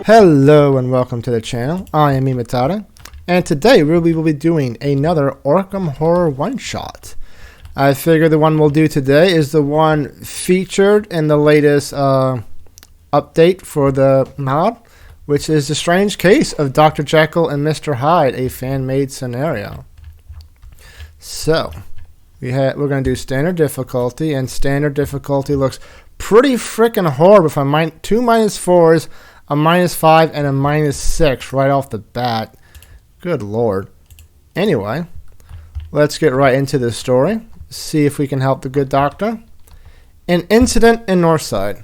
Hello and welcome to the channel. I am Imatara, and today we will be doing another Arkham Horror one-shot. I figure the one we'll do today is the one featured in the latest update for the mod, which is the strange case of Dr. Jekyll and Mr. Hyde, a fan-made scenario. So, we're going to do standard difficulty, and standard difficulty looks pretty freaking horrible with a 2 -4s, a -5, and a -6 right off the bat. Good lord. Anyway, let's get right into this story. See if we can help the good doctor. An incident in Northside.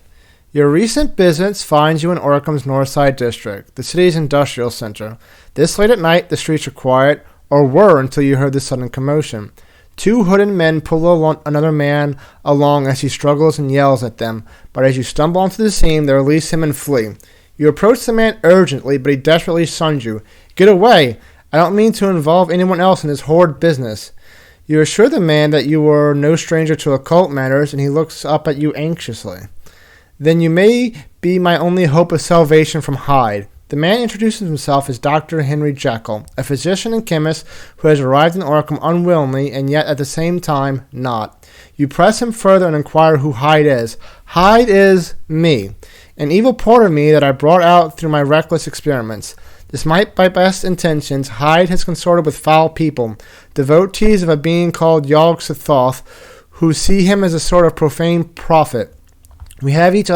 Your recent business finds you in Arkham's Northside district, the city's industrial center. This late at night, the streets are quiet, or were until you heard the sudden commotion. Two hooded men pull another man along as he struggles and yells at them, but as you stumble onto the scene, they release him and flee. You approach the man urgently, but he desperately shuns you. Get away! I don't mean to involve anyone else in this horrid business. You assure the man that you are no stranger to occult matters, and he looks up at you anxiously. Then you may be my only hope of salvation from Hyde. The man introduces himself as Dr. Henry Jekyll, a physician and chemist who has arrived in Arkham unwillingly and yet at the same time not. You press him further and inquire who Hyde is. Hyde is me, an evil part of me that I brought out through my reckless experiments. Despite my best intentions, Hyde has consorted with foul people, devotees of a being called Yog-Sothoth, who see him as a sort of profane prophet. We have each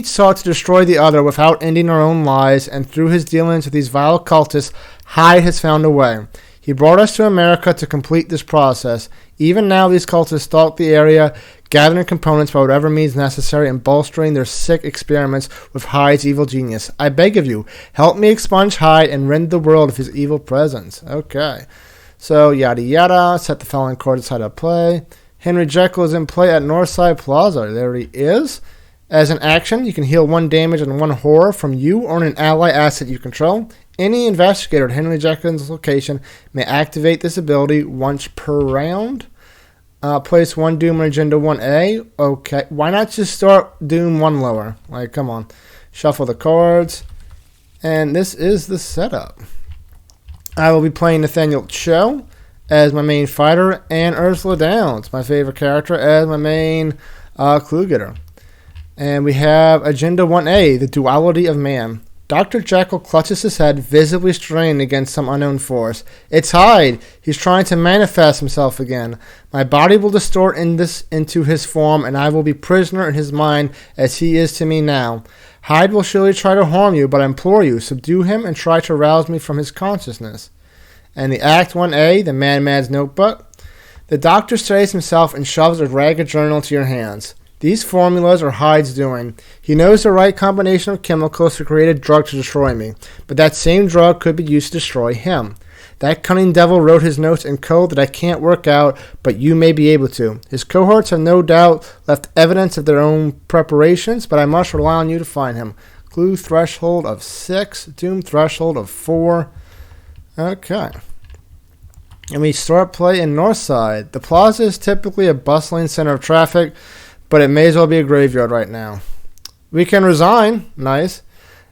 sought to destroy the other without ending our own lives, and through his dealings with these vile cultists, Hyde has found a way. He brought us to America to complete this process. Even now, these cultists stalk the area, gathering components by whatever means necessary and bolstering their sick experiments with Hyde's evil genius. I beg of you, help me expunge Hyde and rid the world of his evil presence. Okay. So, yada yada, set the following chords how to play. Henry Jekyll is in play at Northside Plaza. There he is. As an action, you can heal 1 damage and 1 horror from you or an ally asset you control. Any investigator at Henry Jekyll's location may activate this ability once per round. Place 1 Doom on Agenda 1A. Okay, why not just start Doom 1 lower? Like, come on. Shuffle the cards. And this is the setup. I will be playing Nathaniel Cho as my main fighter, and Ursula Downs, my favorite character, as my main clue getter. And we have Agenda 1A, the duality of man. Dr. Jekyll clutches his head, visibly strained against some unknown force. It's Hyde. He's trying to manifest himself again. My body will distort into his form, and I will be prisoner in his mind as he is to me now. Hyde will surely try to harm you, but I implore you, subdue him and try to rouse me from his consciousness. And the Act 1A, the Madman's Notebook. The doctor steadies himself and shoves a ragged journal into your hands. These formulas are Hyde's doing. He knows the right combination of chemicals to create a drug to destroy me, but that same drug could be used to destroy him. That cunning devil wrote his notes in code that I can't work out, but you may be able to. His cohorts have no doubt left evidence of their own preparations, but I must rely on you to find him. Clue threshold of 6, Doom threshold of 4. Okay. And we start play in Northside. The plaza is typically a bustling center of traffic, but it may as well be a graveyard right now. We can resign, nice,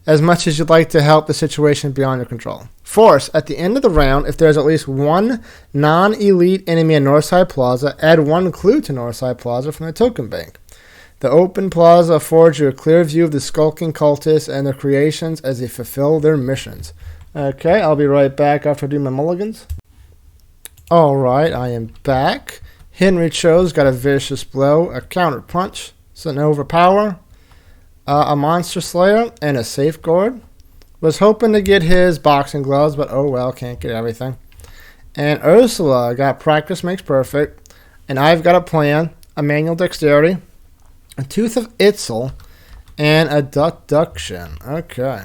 as much as you'd like to help the situation beyond your control. Force, at the end of the round, if there's at least 1 non-elite enemy in Northside Plaza, add 1 clue to Northside Plaza from the token bank. The open plaza affords you a clear view of the skulking cultists and their creations as they fulfill their missions. Okay, I'll be right back after I do my mulligans. Alright, I am back. Henry Cho's got a vicious blow, a counter punch, so an overpower, a monster slayer, and a safeguard. Was hoping to get his boxing gloves, but oh well, can't get everything. And Ursula got practice makes perfect, and I've got a plan, a manual dexterity, a tooth of Itzel, and a deduction. Okay,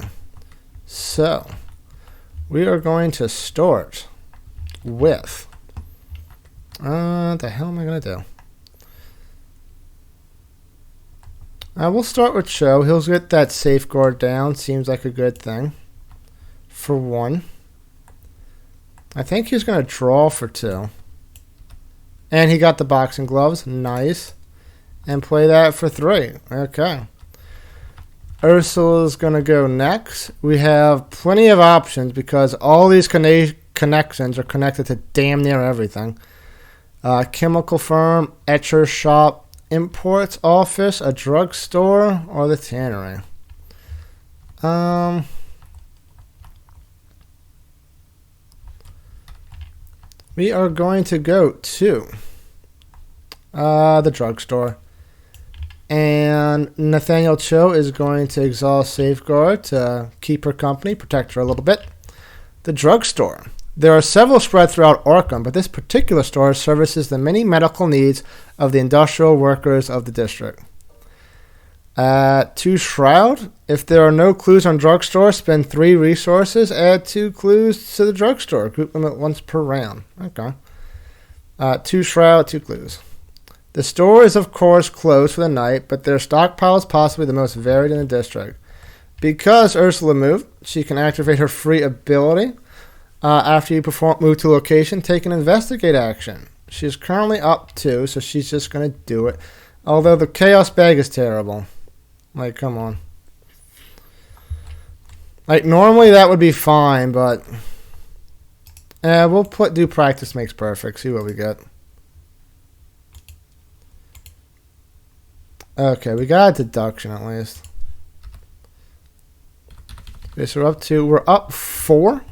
so we are going to start with... the hell am I going to do? We'll start with Cho. He'll get that safeguard down. Seems like a good thing. For 1. I think he's going to draw for 2. And he got the boxing gloves. Nice. And play that for 3. Okay. Ursula's going to go next. We have plenty of options because all these connections are connected to damn near everything. Chemical firm, etcher shop, imports office, a drugstore, or the tannery. We are going to go to the drugstore. And Nathaniel Cho is going to exhaust safeguard to keep her company, protect her a little bit. The drugstore. There are several spread throughout Arkham, but this particular store services the many medical needs of the industrial workers of the district. 2 Shroud. If there are no clues on drugstore, spend 3 resources. Add 2 clues to the drugstore. Group limit once per round. Okay. 2 Shroud, 2 clues. The store is, of course, closed for the night, but their stockpile is possibly the most varied in the district. Because Ursula moved, she can activate her free ability. After you move to a location, take an investigate action. She's currently up 2, so she's just going to do it. Although the chaos bag is terrible. Like, come on. Like, normally that would be fine, but we'll do practice makes perfect. See what we get. Okay, we got a deduction at least. Okay, so we're up 4.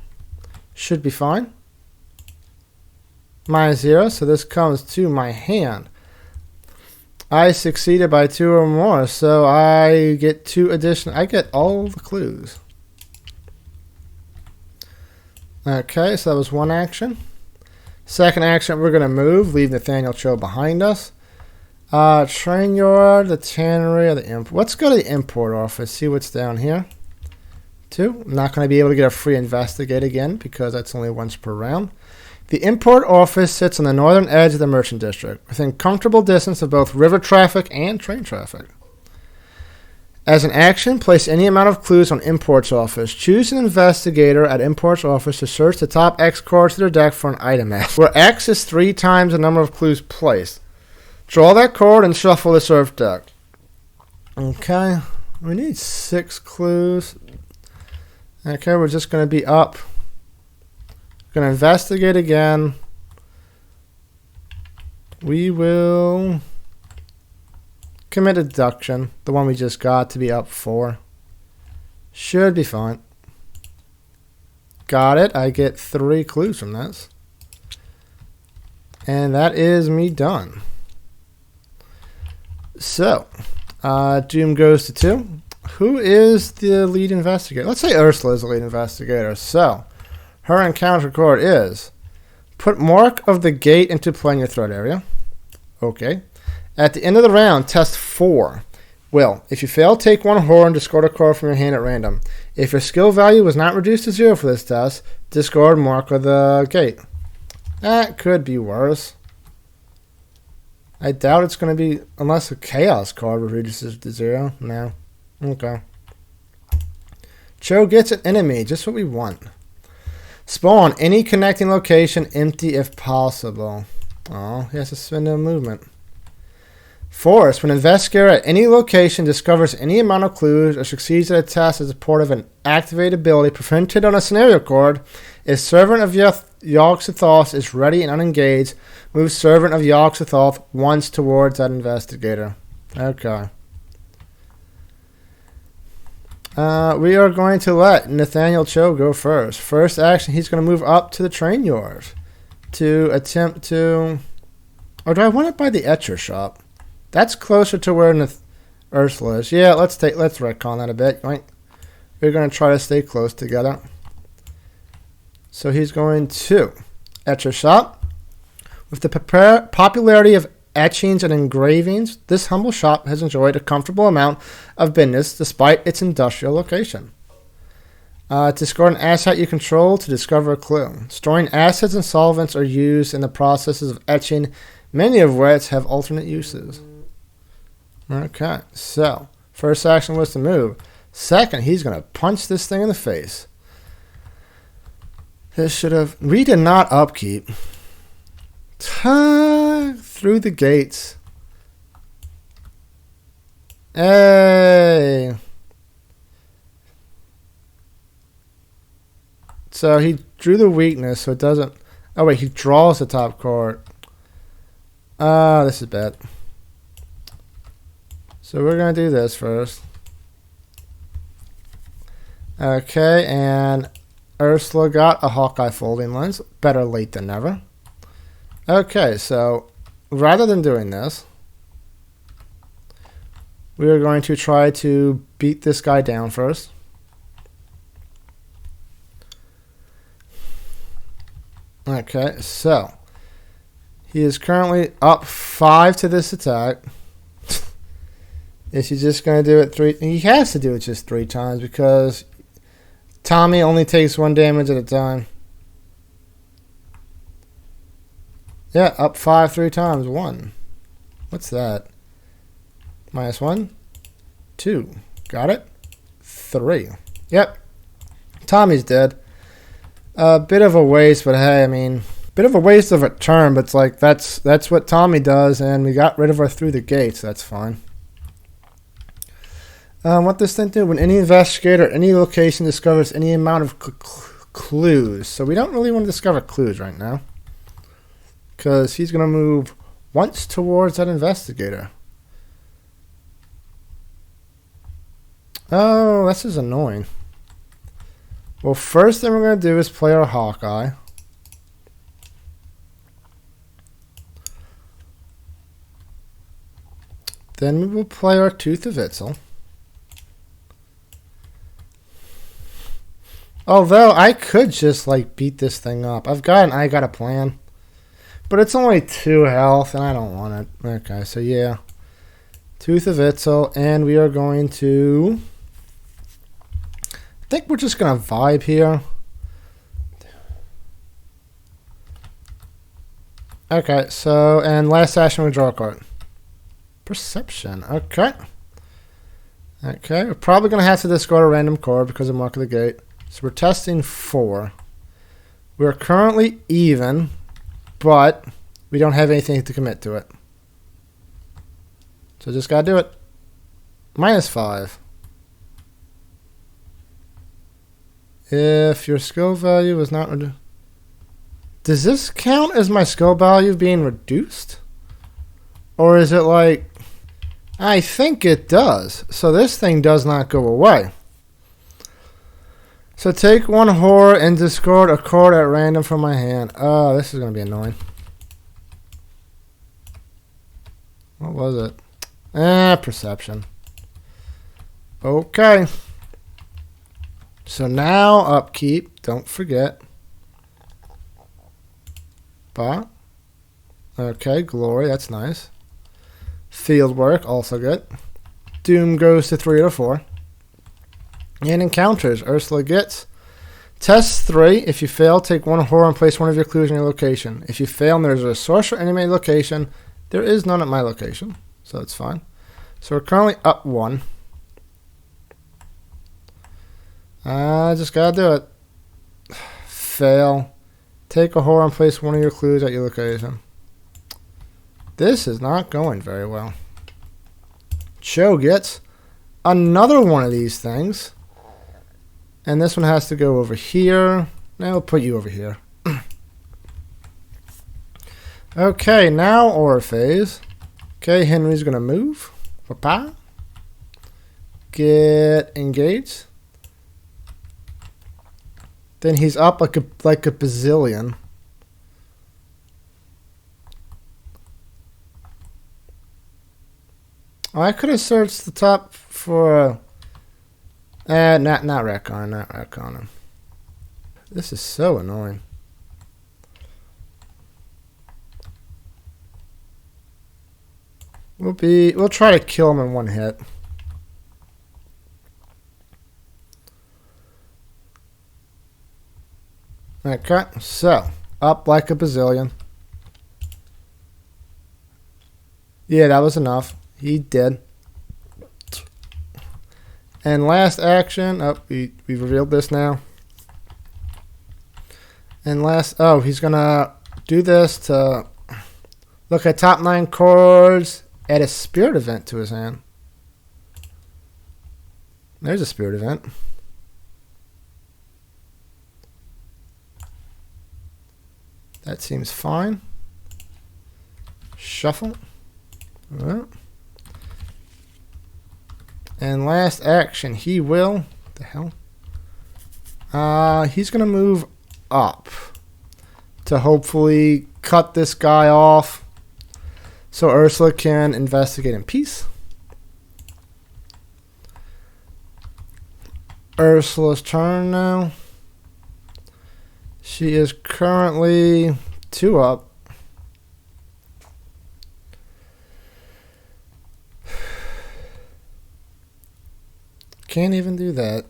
Should be fine. -0, so this comes to my hand. I succeeded by 2 or more, so I get 2 additional. I get all the clues. Okay, so that was 1 action. Second action, we're going to move, leave Nathaniel Cho behind us. Train yard, the tannery, or the import. Let's go to the import office, see what's down here. 2. I'm not going to be able to get a free investigate again because that's only once per round. The import office sits on the northern edge of the merchant district, within comfortable distance of both river traffic and train traffic. As an action, place any amount of clues on imports office. Choose an investigator at imports office to search the top X cards to their deck for an item X, where X is 3 times the number of clues placed. Draw that card and shuffle the served deck. Okay, we need 6 clues. Okay, we're just going to be up. Going to investigate again. We will commit a deduction, the one we just got, to be up 4. Should be fine. Got it. I get 3 clues from this. And that is me done. So, Doom goes to 2. Who is the lead investigator? Let's say Ursula is the lead investigator. So, her encounter card is put Mark of the Gate into play in your threat area. Okay. At the end of the round, test 4. Well, if you fail, take 1 horror and discard a card from your hand at random. If your skill value was not reduced to 0 for this test, discard Mark of the Gate. That could be worse. I doubt it's going to be, unless a chaos card reduces to 0. No. Okay. Cho gets an enemy, just what we want. Spawn any connecting location empty if possible. Oh, he has to spend no movement. Force, when an investigator at any location discovers any amount of clues or succeeds at a test as a part of an activated ability presented on a scenario card, if Servant of Yogg-Sothoth is ready and unengaged, move Servant of Yogg-Sothoth once towards that investigator. Okay. We are going to let Nathaniel Cho go first. First action, he's going to move up to the train yard to attempt to... Or do I want it by the etcher shop? That's closer to where Ursula is. Yeah, let's retcon that a bit. Right? We're going to try to stay close together. So he's going to etcher shop. With the popularity of etchings and engravings, this humble shop has enjoyed a comfortable amount of business despite its industrial location. Discard an asset you control to discover a clue. Storing assets and solvents are used in the processes of etching, many of which have alternate uses. Okay, so first action was to move. Second, he's going to punch this thing in the face. This should have... We did not upkeep. Through the gates. Hey. So he drew the weakness, so it doesn't... Oh, wait, he draws the top card. This is bad. So we're going to do this first. Okay, and Ursula got a Hawkeye folding lens. Better late than never. Okay, so rather than doing this, we are going to try to beat this guy down first. Okay, so he is currently up 5 to this attack. Is he just going to do it 3? He has to do it just 3 times because Tommy only takes 1 damage at a time. Yeah, up 5 3 times. 1. What's that? -1, 2. Got it? 3. Yep. Tommy's dead. A bit of a waste, but hey, I mean, bit of a waste of a turn, but it's like that's what Tommy does, and we got rid of her through the gates. That's fine. What this thing do? When any investigator at any location discovers any amount of clues. So we don't really want to discover clues right now, because he's going to move once towards that investigator. Oh, this is annoying. Well, first thing we're going to do is play our Hawkeye. Then we will play our Tooth of Itzel. Although I could just like beat this thing up. I got a plan. But it's only 2 health and I don't want it. Okay, so yeah. Tooth of Itzel, and we are going to... I think we're just going to vibe here. Okay, so, and last action we draw a card. Perception, okay. Okay, we're probably going to have to discard a random card because of Mark of the Gate. So we're testing 4. We're currently even, but we don't have anything to commit to it. So just got to do it. -5. If your skill value is not reduced. Does this count as my skill value being reduced? Or is it like... I think it does. So this thing does not go away. So take 1 horror and discard a card at random from my hand. Oh, this is going to be annoying. What was it? Perception. Okay. So now upkeep, don't forget. Bah. Okay, glory, that's nice. Field work, also good. Doom goes to 3 out of 4. And encounters, Ursula gets test 3. If you fail, take 1 horror and place 1 of your clues in your location. If you fail and there's a sorcerer enemy location, there is none at my location. So that's fine. So we're currently up 1. I just gotta do it. Fail. Take a horror and place 1 of your clues at your location. This is not going very well. Cho gets another one of these things. And this one has to go over here. Now we'll put you over here. Okay, now Aura phase. Okay, Henry's gonna move. Papa. Get engaged. Then he's up like a bazillion. Oh, I could have searched the top for not retconning. This is so annoying. We'll try to kill him in 1 hit. Okay, so up like a bazillion. Yeah, that was enough. He did. And last action. Oh, we've revealed this now. And last, oh, he's gonna do this to look at top 9 cards, add a spirit event to his hand. There's a spirit event. That seems fine. Shuffle. Alright. And last action, he will. What the hell? He's gonna move up to hopefully cut this guy off so Ursula can investigate in peace. Ursula's turn now. She is currently 2 up. Can't even do that.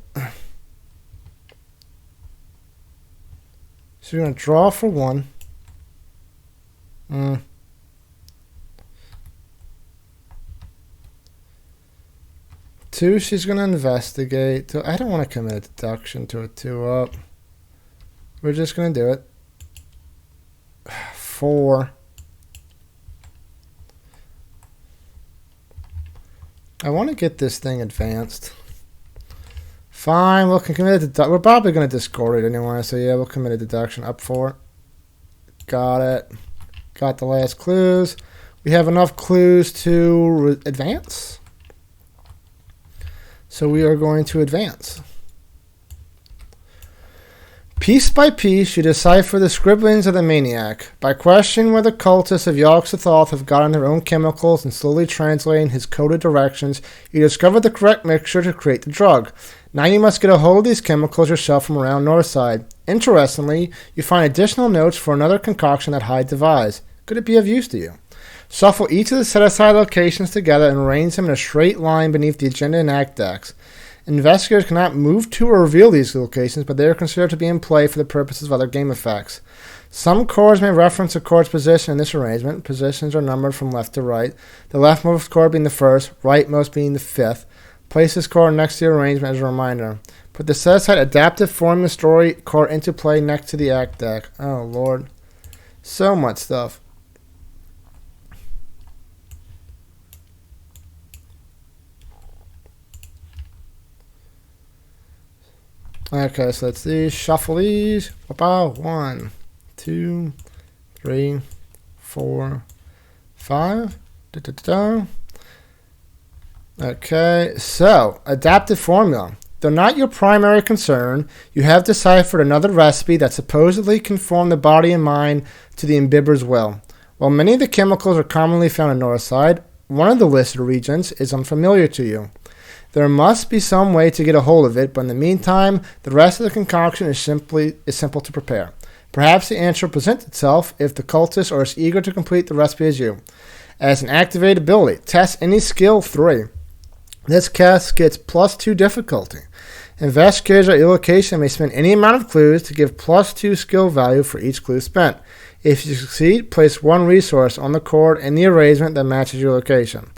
She's going to draw for 1. 2, she's going to investigate. I don't want to commit a deduction to a 2 up. We're just going to do it. 4. I want to get this thing advanced. Fine, we'll commit a deduction. We're probably going to discard it anyway, so yeah, we'll commit a deduction. Up 4. Got it. Got the last clues. We have enough clues to advance. So we are going to advance. Piece by piece, you decipher the scribblings of the maniac. By questioning where the cultists of Yogg-Sothoth have gotten their own chemicals and slowly translating his coded directions, you discover the correct mixture to create the drug. Now you must get a hold of these chemicals yourself from around Northside. Interestingly, you find additional notes for another concoction that Hyde devised. Could it be of use to you? Shuffle each of the set-aside locations together and arrange them in a straight line beneath the agenda and act decks. Investigators cannot move to or reveal these locations, but they are considered to be in play for the purposes of other game effects. Some chords may reference a chord's position in this arrangement. Positions are numbered from left to right, the leftmost chord being the first, rightmost being the 5th. Place this chord next to the arrangement as a reminder. Put the set-aside adaptive formula story chord into play next to the act deck. Oh, Lord. So much stuff. Okay, so let's see. Shuffle these. 1, 2, 3, 4, 5. Okay, so adaptive formula. Though not your primary concern, you have deciphered another recipe that supposedly conform the body and mind to the imbibber's will. While many of the chemicals are commonly found in Northside, one of the listed regions is unfamiliar to you. There must be some way to get a hold of it, but in the meantime, the rest of the concoction is simple to prepare. Perhaps the answer will present itself if the cultists are as eager to complete the recipe as you. As an activated ability, test any skill 3. This cast gets +2 difficulty. Investigators at your location may spend any amount of clues to give +2 skill value for each clue spent. If you succeed, place 1 resource on the chord in the arrangement that matches your location.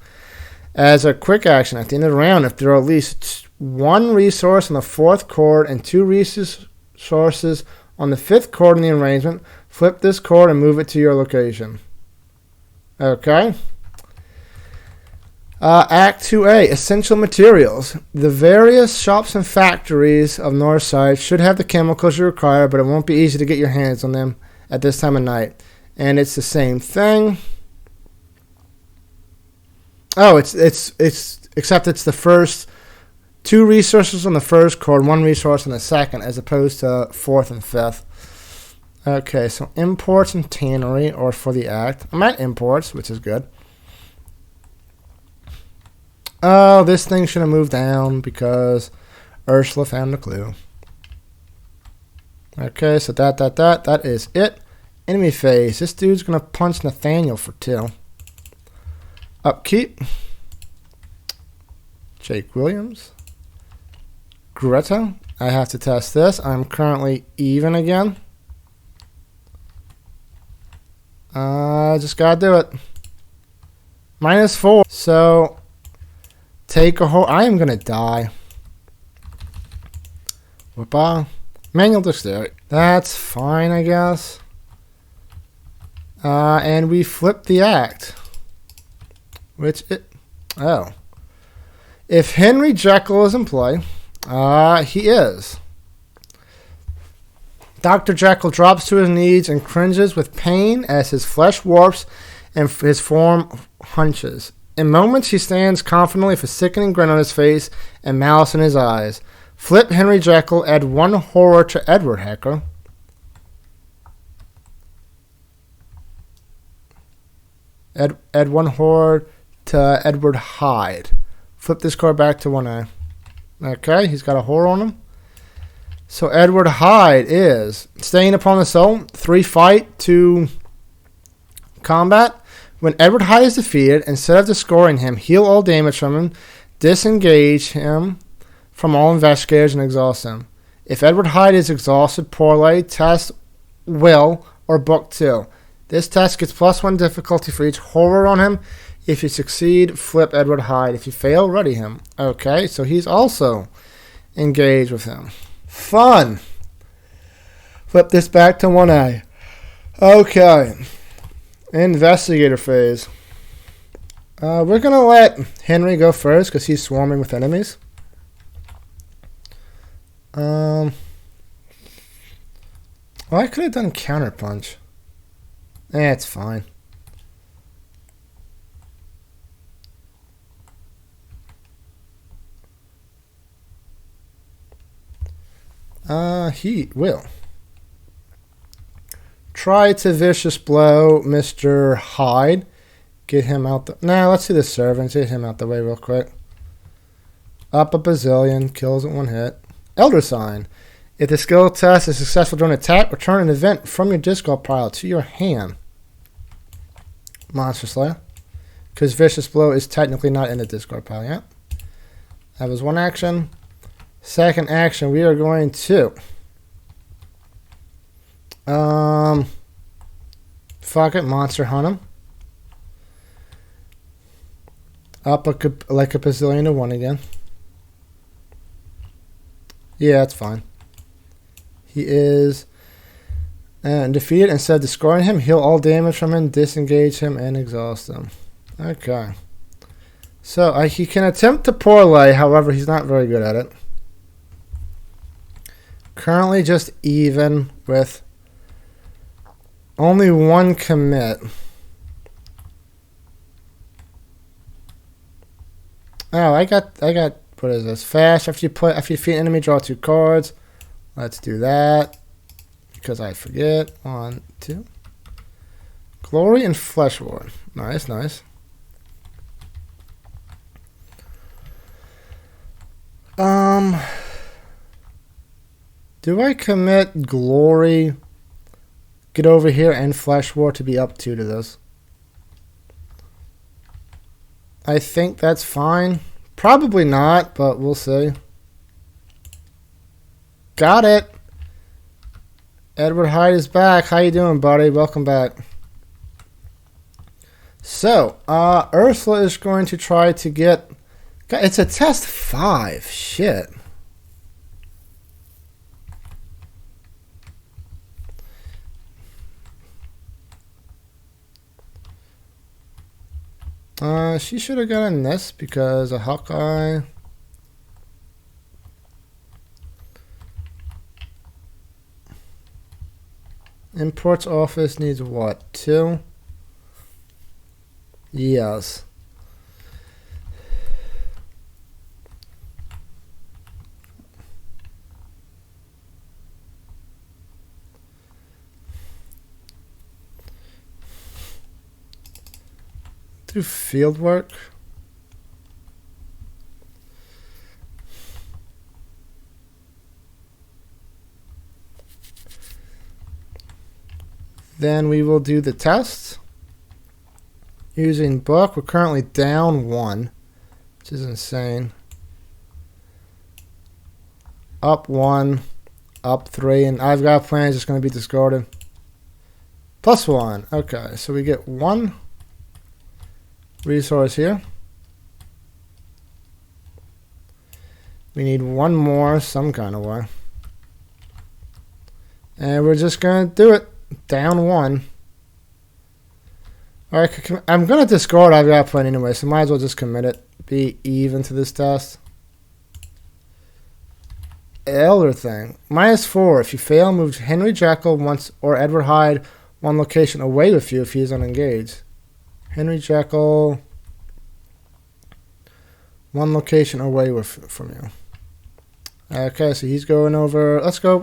As a quick action, at the end of the round, if there are at least 1 resource on the 4th chord and 2 resources on the 5th chord in the arrangement, flip this chord and move it to your location. Okay. Act 2A, Essential Materials. The various shops and factories of Northside should have the chemicals you require, but it won't be easy to get your hands on them at this time of night. And it's the same thing. Oh, it's except it's the first 2 resources on the 1st chord, 1 resource on the 2nd, as opposed to 4th and 5th. Okay, so imports and tannery, or for the act. I'm at imports, which is good. Oh, this thing should have moved down because Ursula found the clue. Okay, so that is it. Enemy phase. This dude's gonna punch Nathaniel for 2. Upkeep. Jake Williams. Greta. I have to test this. I'm currently even again. Just gotta do it. -4. So, take a whole. I am gonna die. Whoop-ah. Manual dexterity. That's fine, I guess. And we flip the act. If Henry Jekyll is in play, he is. Dr. Jekyll drops to his knees and cringes with pain as his flesh warps and his form hunches. In moments, he stands confidently with a sickening grin on his face and malice in his eyes. Flip Henry Jekyll, add 1 horror to Edward Hacker. Add 1 horror to Edward Hyde. Flip this card back to 1A. Okay, he's got a horror on him. So Edward Hyde is staying upon the soul, 3 fight, 2 combat. When Edward Hyde is defeated, instead of discarding him, heal all damage from him, disengage him from all investigators, and exhaust him. If Edward Hyde is exhausted, parlay, test, will, or book 2. This test gets +1 difficulty for each horror on him. If you succeed, flip Edward Hyde. If you fail, ready him. Okay, so he's also engaged with him. Fun. Flip this back to 1A. Okay. Investigator phase. We're going to let Henry go first because he's swarming with enemies. Well, I could have done counterpunch. It's fine. He will. Try to vicious blow Mr. Hyde. Get him out the... Nah, let's do the servants. Get him out the way real quick. Up a bazillion. Kills at 1 hit. Elder Sign. If the skill test is successful during attack, return an event from your discard pile to your hand. Monster Slayer. Because Vicious Blow is technically not in the discard pile yet. That was 1 action. Second action, we are going to... fuck it, Monster Hunt him. Up like a bazillion to 1 again. Yeah, that's fine. He is defeated. Instead of destroying him, heal all damage from him, disengage him, and exhaust him. Okay. So he can attempt to parlay, however, he's not very good at it. Currently just even with only 1 commit. Oh, I got what is this? Fast after you defeat an enemy, draw 2 cards. Let's do that. Because I forget. 1, 2. Glory and Flesh Ward. Nice, nice. Do I commit Glory, get over here, and Flesh War to be up 2 to this? I think that's fine. Probably not, but we'll see. Got it. Edward Hyde is back. How you doing, buddy? Welcome back. So, Ursula is going to try to get... It's a test 5. Shit. She should have gotten this because a Hawkeye. Imports office needs what? 2? Yes. Do field work. Then we will do the test. Using book, we're currently down 1, which is insane. Up 1, up 3, and I've got plans it's going to be discarded. +1. Okay, so we get 1 resource here. We need 1 more some kind of way. And we're just going to do it. Down 1. Alright, I'm going to discard I've got a plan anyway, so might as well just commit it. Be even to this test. elder thing. -4. If you fail, move Henry Jekyll once or Edward Hyde one location away with you if he is unengaged. Henry Jekyll one location away from you. Okay, so he's going over. Let's go.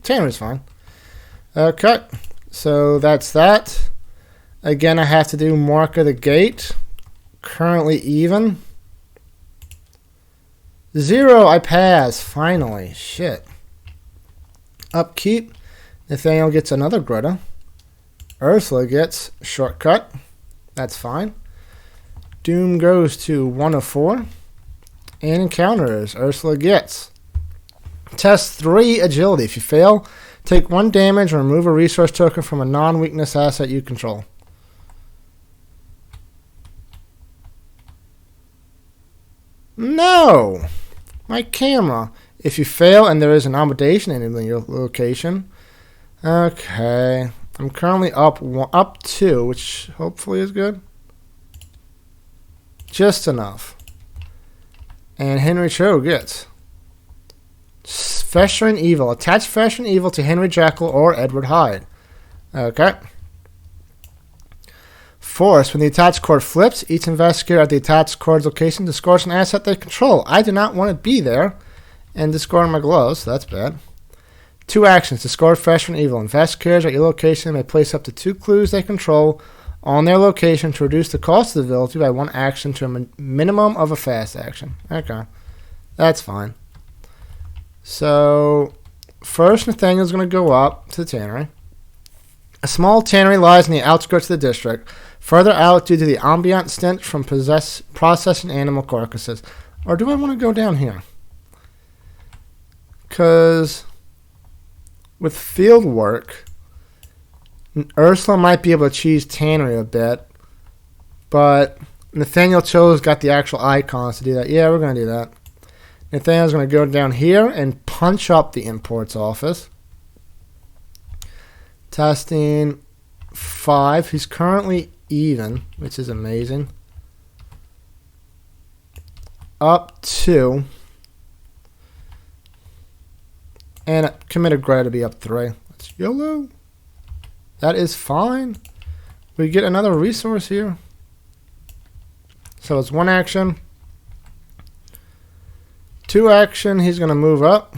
Tanner's fine. Okay, so that's that. Again, I have to do mark of the gate. Currently even. 0, I pass. Finally. Shit. Upkeep. Nathaniel gets another Greta. Ursula gets shortcut. That's fine. Doom goes to 1 of 4. And encounters. Ursula gets. Test 3 agility. If you fail, take 1 damage and remove a resource token from a non-weakness asset you control. No! My camera. If you fail and there is an obligation in your location. Okay. I'm currently up 2, which hopefully is good. Just enough. And Henry Cho gets Festering Evil. Attach Festering Evil to Henry Jekyll or Edward Hyde. Okay. Force. When the attached cord flips, each investigator at the attached cord's location discards an asset they control. I do not want to be there and discard my gloves. So that's bad. 2 actions. Discard Festering Evil. Investigators at your location may place up to 2 clues they control on their location to reduce the cost of the ability by 1 action to a minimum of a fast action. Okay. That's fine. So, first Nathaniel's going to go up to the tannery. A small tannery lies in the outskirts of the district, further out due to the ambient stench from processing animal carcasses. Or do I want to go down here? Because with field work, Ursula might be able to cheese tannery a bit, but Nathaniel Cho's got the actual icons to do that. Yeah, we're going to do that. Nathaniel's going to go down here and punch up the imports office. Testing 5. He's currently even, which is amazing. Up 2. And committed Greta to be up 3. That's YOLO. That is fine. We get another resource here. So it's 1 action. 2 action, he's going to move up.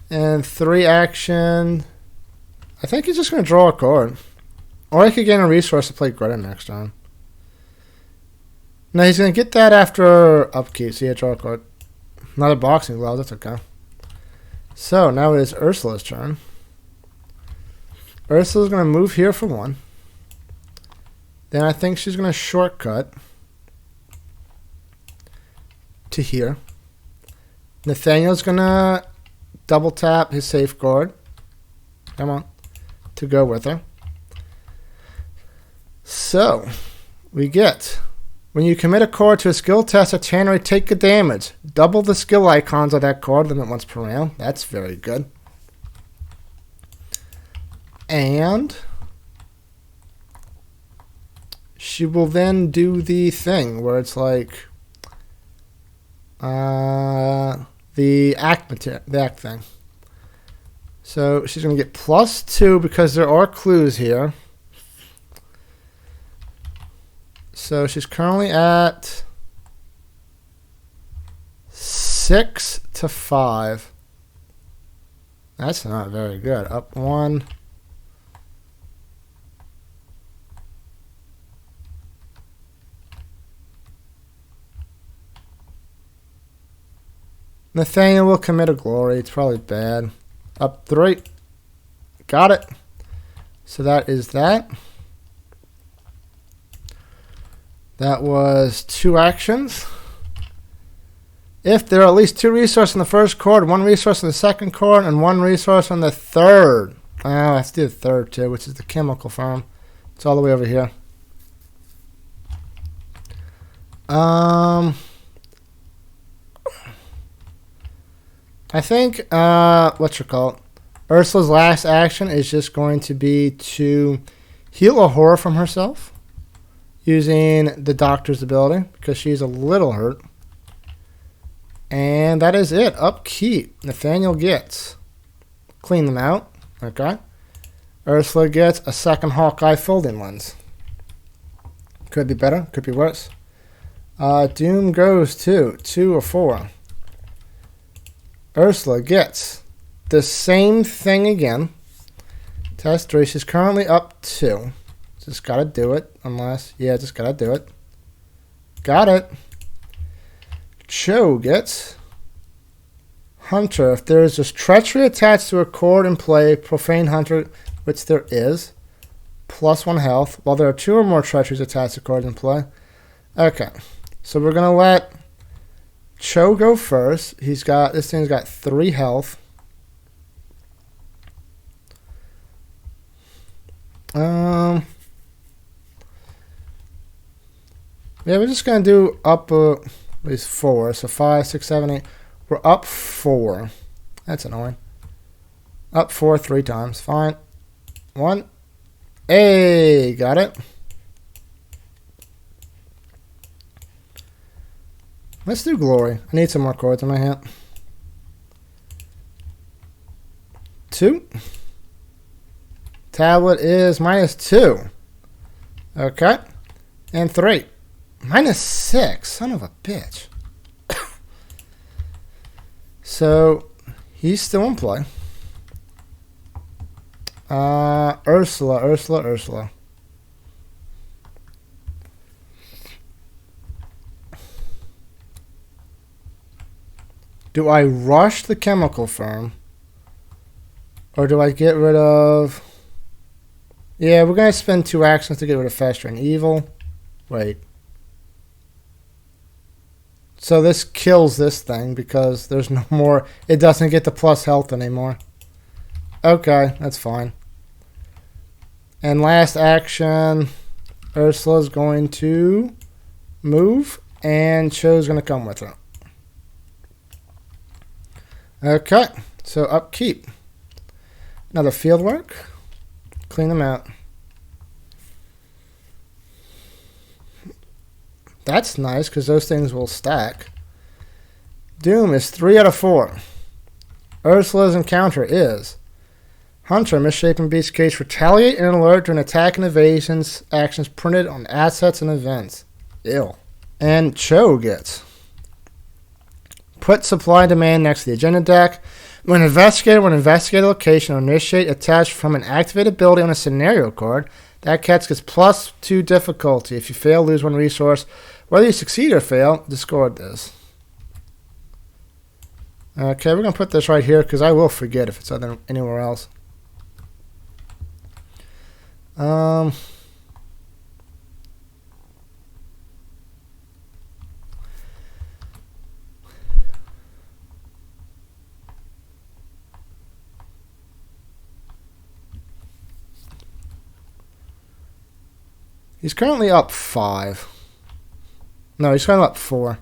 And 3 action, I think he's just going to draw a card. Or he could gain a resource to play Greta next time. No, he's going to get that after upkeep. So yeah, draw a card. Another boxing glove, that's okay. So now it is Ursula's turn. Ursula's going to move here for 1. Then I think she's going to shortcut to here. Nathaniel's going to double tap his safeguard. Come on. To go with her. So, we get, when you commit a card to a skill test at tannery, take a damage. Double the skill icons of that card, limit once per round. That's very good. And she will then do the thing where it's like the act thing. So she's going to get +2 because there are clues here. So she's currently at 6 to 5. That's not very good. Up 1. Nathaniel will commit a glory. It's probably bad. Up 3. Got it. So that is that. That was 2 actions. If there are at least 2 resources in the first chord, 1 resource in the second chord, and 1 resource on the third. Let's do the third too, which is the chemical farm. It's all the way over here. I think, Ursula's last action is just going to be to heal a horror from herself using the doctor's ability because she's a little hurt. And that is it. Upkeep. Nathaniel gets. Clean them out. Okay. Ursula gets a second Hawkeye folding lens. Could be better. Could be worse. Doom goes to 2 or 4. Ursula gets the same thing again. Test 3. She's currently up 2. Just gotta do it. Unless, yeah, just gotta do it. Got it. Cho gets Hunter. If there is just treachery attached to a cord in play, Profane Hunter, which there is, +1 health, while there are 2 or more treacheries attached to cards in play. Okay, so we're gonna let Cho go first. This thing's got 3 health. Yeah, we're just gonna do up at least 4. So 5, 6, 7, 8. We're up 4. That's annoying. Up 4 3 times. Fine. 1. Hey, got it. Let's do glory. I need some more cards in my hand. 2. Tablet is -2. Okay. And 3. -6. Son of a bitch. So, he's still in play. Ursula. Do I rush the chemical firm? Or do I get rid of... Yeah, we're going to spend 2 actions to get rid of Festering Evil. Wait. So this kills this thing because there's no more... It doesn't get the plus health anymore. Okay, that's fine. And last action, Ursula's going to move, and Cho's going to come with her. Okay, so upkeep. Another field work. Clean them out. That's nice because those things will stack. Doom is 3 out of 4. Ursula's encounter is Hunter, Misshapen Beast Case, retaliate and alert to an attack and evasions actions printed on assets and events. Ew. And Cho gets put supply and demand next to the agenda deck. When investigate a location or initiate attached from an activated ability on a scenario card, that cat gets +2 difficulty. If you fail, lose 1 resource. Whether you succeed or fail, discard this. Okay, we're going to put this right here because I will forget if it's anywhere else. He's currently up 5. No, he's currently up 4.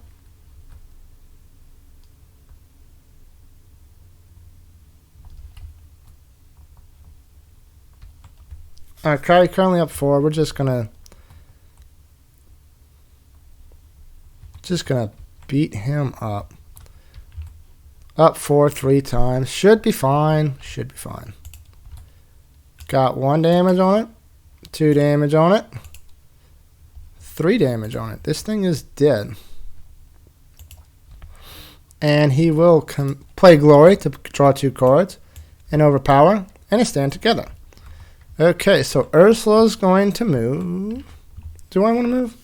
Okay, currently up 4. We're just gonna beat him up. Up 4 3 times. Should be fine. Should be fine. Got 1 damage on it. 2 damage on it. 3 damage on it. This thing is dead. And he will play Glory to draw 2 cards and overpower and stand together. Okay, so Ursula's going to move. Do I want to move?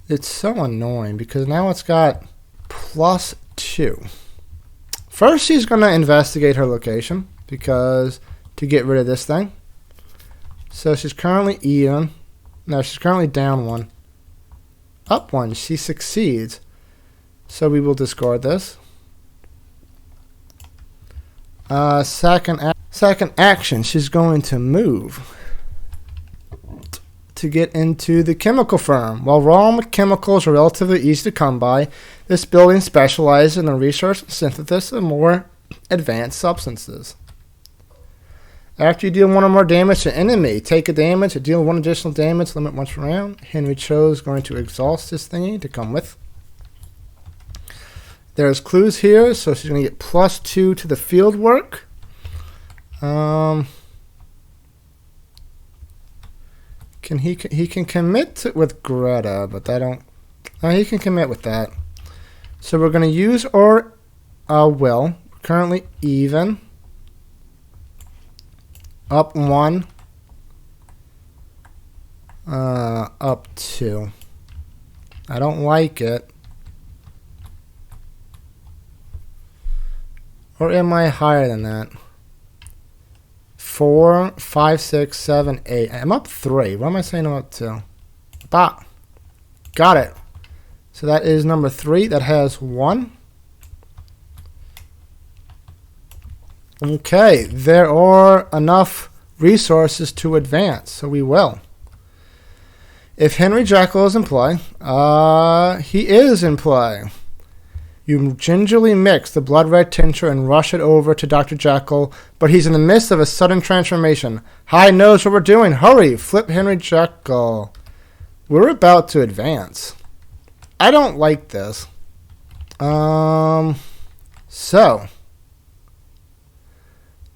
It's so annoying because now it's got +2. First, she's going to investigate her location because to get rid of this thing. So she's currently even. No, she's currently down 1. Up 1. She succeeds. So we will discard this. Second action, she's going to move to get into the chemical firm. While raw chemicals are relatively easy to come by, this building specializes in the research and synthesis of more advanced substances. After you deal 1 or more damage to enemy, take a damage, deal 1 additional damage, limit once per round. Henry Cho is going to exhaust this thingy to come with. There's clues here, so she's going to get +2 to the field work. He can commit with Greta, but I don't. He can commit with that. So we're going to use our will. Currently even. Up 1. Up 2. I don't like it. Or am I higher than that? 4, 5, 6, 7, 8. I'm up 3. What am I saying I'm up 2? Bah. Got it. So that is number 3. That has 1. Okay. There are enough resources to advance, so we will. If Henry Jekyll is in play, he is in play. You gingerly mix the blood red tincture and rush it over to Dr. Jekyll, but he's in the midst of a sudden transformation. Hyde knows what we're doing. Hurry, flip Henry Jekyll. We're about to advance. I don't like this. So.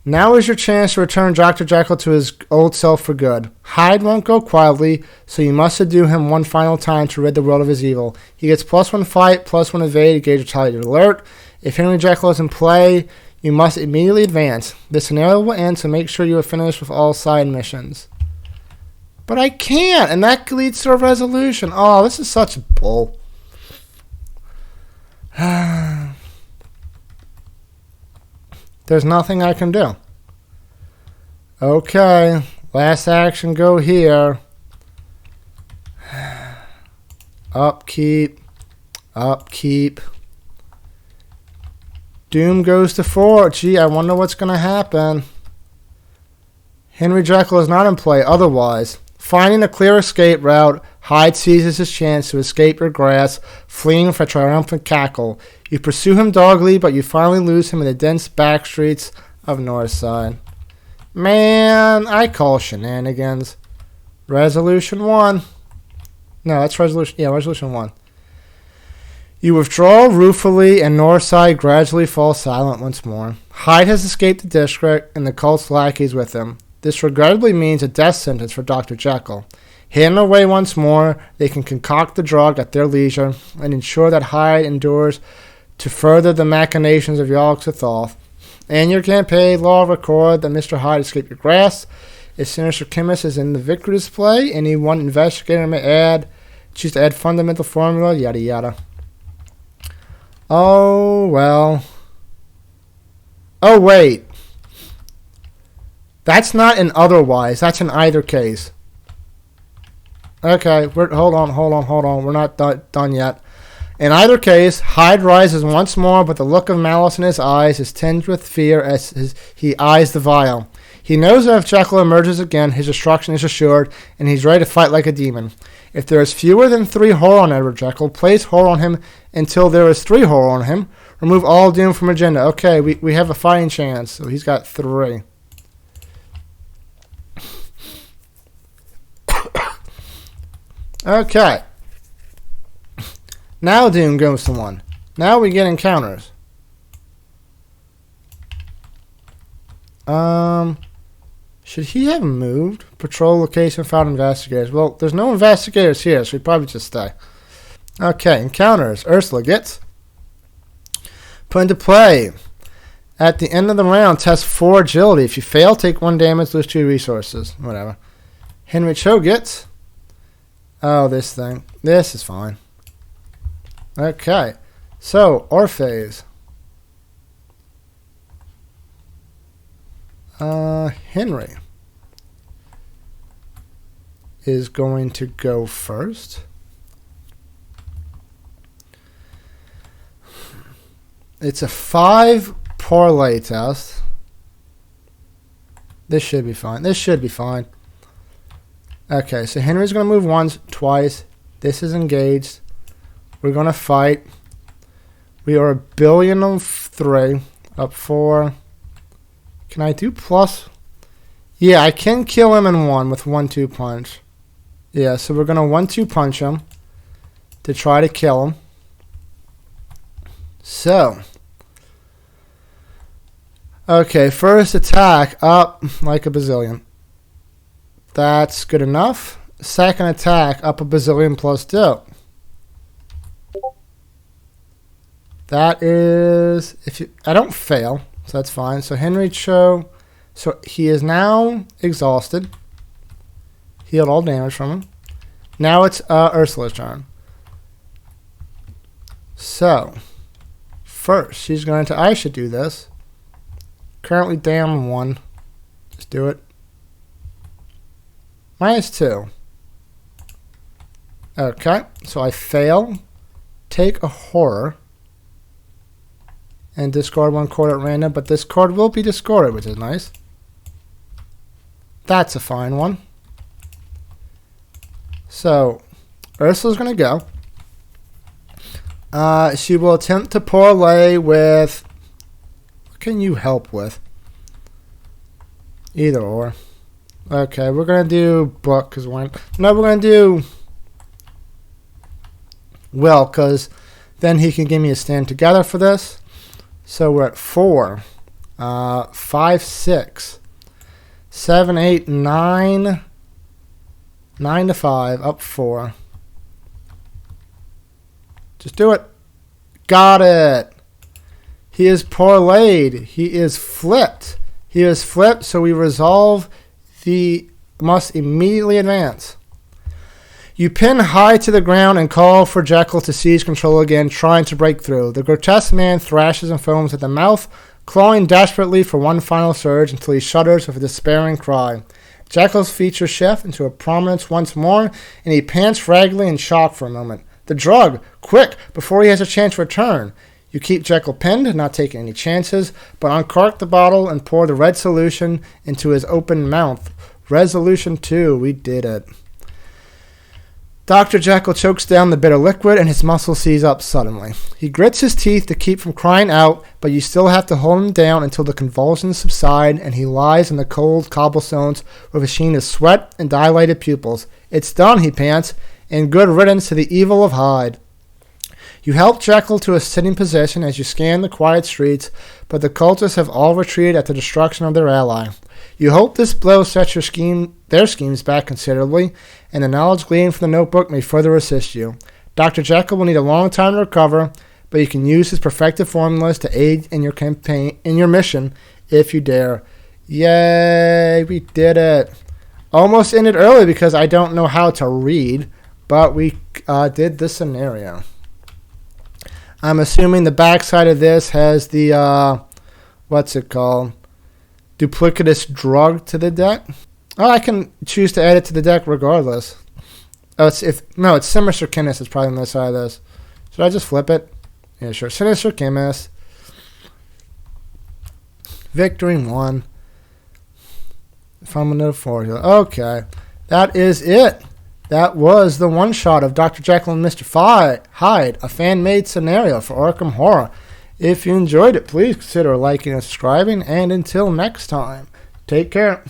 Now is your chance to return Dr. Jekyll to his old self for good. Hyde won't go quietly, so you must subdue him one final time to rid the world of his evil. He gets +1 fight, +1 evade to gauge retaliated alert. If Henry Jekyll is in play, you must immediately advance. This scenario will end, so make sure you are finished with all side missions. But I can't, and that leads to a resolution. Oh, this is such bull. There's nothing I can do. Okay, last action go here. Upkeep. Upkeep. Doom goes to 4. Gee, I wonder what's going to happen. Henry Jekyll is not in play otherwise. Finding a clear escape route, Hyde seizes his chance to escape your grasp, fleeing for a triumphant cackle. You pursue him doggedly, but you finally lose him in the dense back streets of Northside. Man, I call shenanigans. Resolution 1. No, that's resolution. Yeah, resolution 1. You withdraw ruefully, and Northside gradually falls silent once more. Hyde has escaped the district, and the cult's lackeys with him. This regrettably means a death sentence for Dr. Jekyll. Hidden away once more, they can concoct the drug at their leisure and ensure that Hyde endures to further the machinations of Yogg-Sothoth. In your campaign, law record that Mr. Hyde escaped your grasp. If Sinister Chemist is in the victory display, any one investigator may choose to add fundamental formula, yada yada. Oh, well. Oh, wait. That's not an otherwise. That's in either case. Okay, hold on. We're not done yet. In either case, Hyde rises once more, but the look of malice in his eyes is tinged with fear as he eyes the vial. He knows that if Jekyll emerges again, his destruction is assured, and he's ready to fight like a demon. If there is fewer than 3 horror on Edward Jekyll, place horror on him until there is 3 horror on him. Remove all doom from agenda. Okay, we have a fighting chance, so he's got 3. Okay. Now doom goes to 1. Now we get encounters. Should he have moved? Patrol location found investigators. Well, there's no investigators here, so we probably just stay. Okay, encounters. Ursula gets put into play. At the end of the round, test 4 agility. If you fail, take 1 damage, lose 2 resources. Whatever. Henry Cho gets. Oh, this thing. This is fine. Okay. So, Orpheus. Henry is going to go first. It's a 5 parlay test. This should be fine. This should be fine. Okay, so Henry's going to move once, twice. This is engaged. We're going to fight. We are a billion of 3. Up 4. Can I do plus? Yeah, I can kill him in 1 with 1-2 punch. Yeah, so we're going to 1-2 punch him to try to kill him. So, okay, first attack up like a bazillion. That's good enough. Second attack up a bazillion plus 2. That is, I don't fail, so that's fine. So Henry Cho, so he is now exhausted. Healed all damage from him. Now it's Ursula's turn. So, first, she's going to, I should do this. Currently down 1. Just do it. -2. Okay, so I fail. Take a horror. And discard 1 card at random, but this card will be discarded, which is nice. That's a fine one. So, Ursula's going to go. She will attempt to parlay with... What can you help with? Either or. Okay, we're going to do book, because we're going to do Will, because then he can give me a stand together for this. So we're at 4, 5, 6, 7, 8, 9, 9 to 5, up 4. Just do it. Got it. He is parlayed. He is flipped. He is flipped, so we resolve the must immediately advance. You pin Hyde to the ground and call for Jekyll to seize control again, trying to break through. The grotesque man thrashes and foams at the mouth, clawing desperately for one final surge until he shudders with a despairing cry. Jekyll's features shift into a prominence once more, and he pants raggedly in shock for a moment. The drug! Quick, before he has a chance to return! You keep Jekyll pinned, not taking any chances, but uncork the bottle and pour the red solution into his open mouth. Resolution 2, we did it. Dr. Jekyll chokes down the bitter liquid and his muscles seize up suddenly. He grits his teeth to keep from crying out, but you still have to hold him down until the convulsions subside and he lies in the cold cobblestones with a sheen of sweat and dilated pupils. It's done, he pants, and good riddance to the evil of Hyde. You help Jekyll to a sitting position as you scan the quiet streets, but the cultists have all retreated at the destruction of their ally. You hope this blow sets their schemes back considerably, and the knowledge gleaned from the notebook may further assist you. Dr. Jekyll will need a long time to recover, but you can use his perfected formulas to aid in your mission if you dare. Yay, we did it. Almost ended early because I don't know how to read, but we did the scenario. I'm assuming the backside of this has the, what's it called? Duplicitous drug to the deck. Oh, I can choose to add it to the deck regardless. Oh, it's Sinister Chemist is probably on the side of this. Should I just flip it? Yeah, sure. Sinister Chemist. Victory 1. Fundamental 4. Okay. That is it. That was the one-shot of Dr. Jekyll and Mr. Hyde, a fan-made scenario for Arkham Horror. If you enjoyed it, please consider liking and subscribing, and until next time, take care.